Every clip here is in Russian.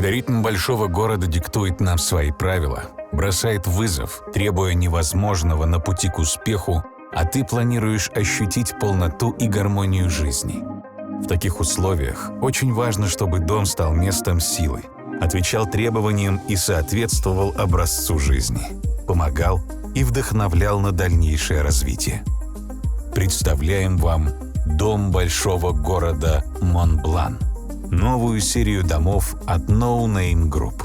Когда ритм большого города диктует нам свои правила, бросает вызов, требуя невозможного на пути к успеху, а ты планируешь ощутить полноту и гармонию жизни. В таких условиях очень важно, чтобы дом стал местом силы, отвечал требованиям и соответствовал образцу жизни, помогал и вдохновлял на дальнейшее развитие. Представляем вам дом большого города Монблан. Новую серию домов от No Name Group.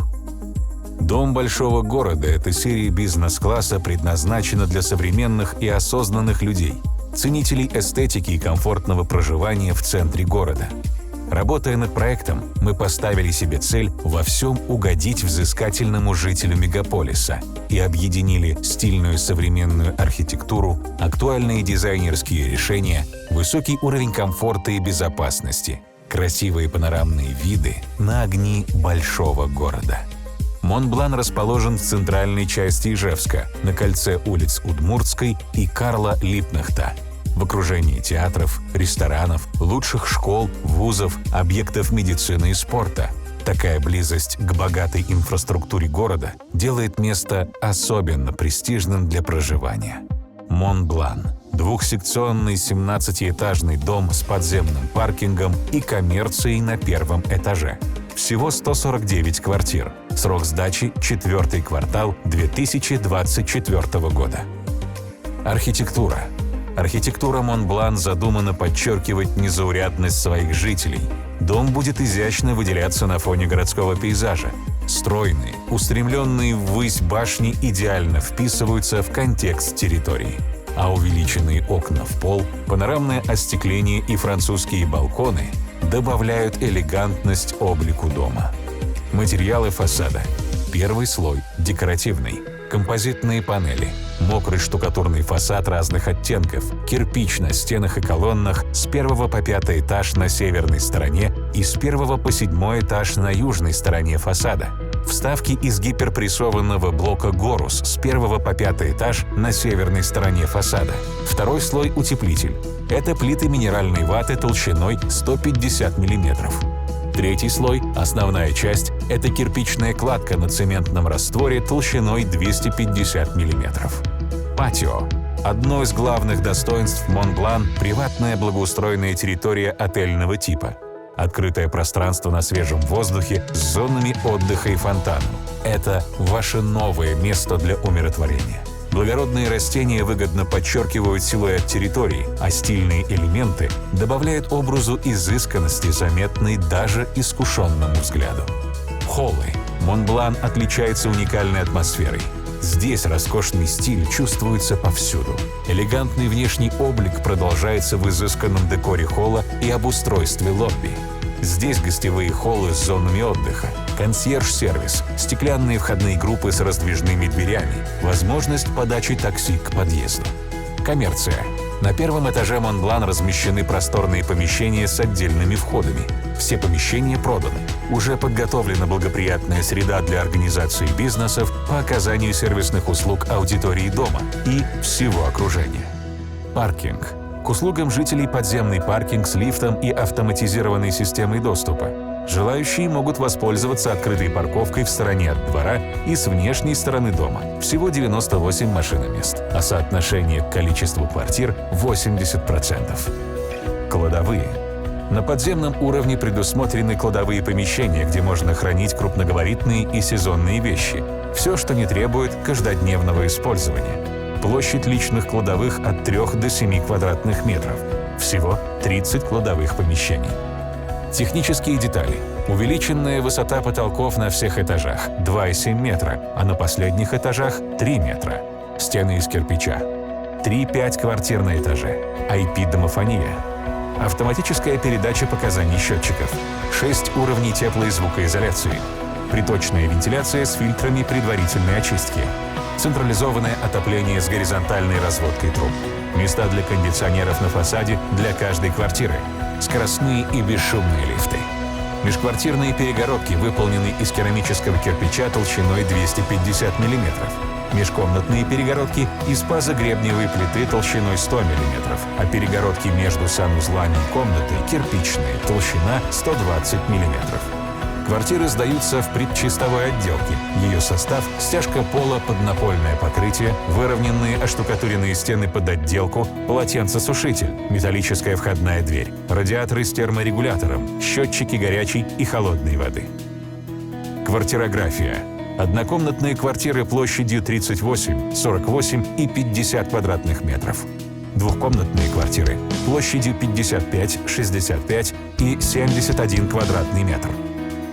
Дом большого города – это серия бизнес-класса, предназначена для современных и осознанных людей, ценителей эстетики и комфортного проживания в центре города. Работая над проектом, мы поставили себе цель во всем угодить взыскательному жителю мегаполиса и объединили стильную современную архитектуру, актуальные дизайнерские решения, высокий уровень комфорта и безопасности, красивые панорамные виды на огни большого города. Монблан расположен в центральной части Ижевска, на кольце улиц Удмуртской и Карла Липкнехта, в окружении театров, ресторанов, лучших школ, вузов, объектов медицины и спорта. Такая близость к богатой инфраструктуре города делает место особенно престижным для проживания. Монблан – двухсекционный 17-этажный дом с подземным паркингом и коммерцией на первом этаже. Всего 149 квартир. Срок сдачи – 4-й квартал 2024 года. Архитектура. Архитектура Монблан задумана подчеркивать незаурядность своих жителей. Дом будет изящно выделяться на фоне городского пейзажа. Стройные, устремленные ввысь башни идеально вписываются в контекст территории. А увеличенные окна в пол, панорамное остекление и французские балконы добавляют элегантность облику дома. Материалы фасада. Первый слой – декоративный. Композитные панели. Мокрый штукатурный фасад разных оттенков. Кирпич на стенах и колоннах с 1 по 5 этаж на северной стороне и с 1 по 7 этаж на южной стороне фасада. Вставки из гиперпрессованного блока «Горус» с 1 по 5 этаж на северной стороне фасада. Второй слой – утеплитель. Это плиты минеральной ваты толщиной 150 мм. Третий слой, основная часть, это кирпичная кладка на цементном растворе толщиной 250 мм. Патио. Одно из главных достоинств Монблан – приватная благоустроенная территория отельного типа. Открытое пространство на свежем воздухе с зонами отдыха и фонтаном. Это ваше новое место для умиротворения. Благородные растения выгодно подчеркивают силуэт территории, а стильные элементы добавляют образу изысканности, заметной даже искушенному взгляду. Холлы. Монблан отличается уникальной атмосферой. Здесь роскошный стиль чувствуется повсюду. Элегантный внешний облик продолжается в изысканном декоре холла и обустройстве лобби. Здесь гостевые холлы с зонами отдыха, консьерж-сервис, стеклянные входные группы с раздвижными дверями, возможность подачи такси к подъезду. Коммерция. На первом этаже Монблан размещены просторные помещения с отдельными входами. Все помещения проданы. Уже подготовлена благоприятная среда для организации бизнесов по оказанию сервисных услуг аудитории дома и всего окружения. Паркинг. К услугам жителей подземный паркинг с лифтом и автоматизированной системой доступа. Желающие могут воспользоваться открытой парковкой в стороне от двора и с внешней стороны дома. Всего 98 машиномест, а соотношение к количеству квартир – 80%. Кладовые. На подземном уровне предусмотрены кладовые помещения, где можно хранить крупногабаритные и сезонные вещи. Все, что не требует каждодневного использования. Площадь личных кладовых от 3 до 7 квадратных метров. Всего 30 кладовых помещений. Технические детали. Увеличенная высота потолков на всех этажах – 2,7 метра, а на последних этажах – 3 метра. Стены из кирпича. 3-5 квартир на этаже. IP-домофония. Автоматическая передача показаний счетчиков. 6 уровней теплой звукоизоляции. Приточная вентиляция с фильтрами предварительной очистки. Централизованное отопление с горизонтальной разводкой труб. Места для кондиционеров на фасаде для каждой квартиры. Скоростные и бесшумные лифты. Межквартирные перегородки выполнены из керамического кирпича толщиной 250 мм. Межкомнатные перегородки из пазогребневой плиты толщиной 100 мм, а перегородки между санузлами и комнатой кирпичные, толщина 120 мм. Квартиры сдаются в предчистовой отделке. Ее состав – стяжка пола под напольное покрытие, выровненные оштукатуренные стены под отделку, полотенцесушитель, металлическая входная дверь, радиаторы с терморегулятором, счетчики горячей и холодной воды. Квартирография. Однокомнатные квартиры площадью 38, 48 и 50 квадратных метров. Двухкомнатные квартиры площадью 55, 65 и 71 квадратный метр.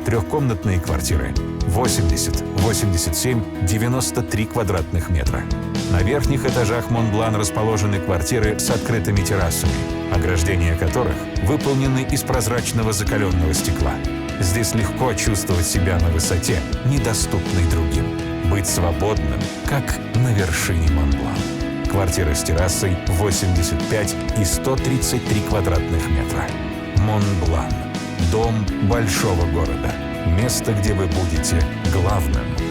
Трехкомнатные квартиры 80, 87, 93 квадратных метра. На верхних этажах Монблан расположены квартиры с открытыми террасами, ограждения которых выполнены из прозрачного закаленного стекла. Здесь легко чувствовать себя на высоте, недоступной другим. Быть свободным, как на вершине Монблан. Квартиры с террасой 85 и 133 квадратных метра. Монблан. Дом большого города. Место, где вы будете главным.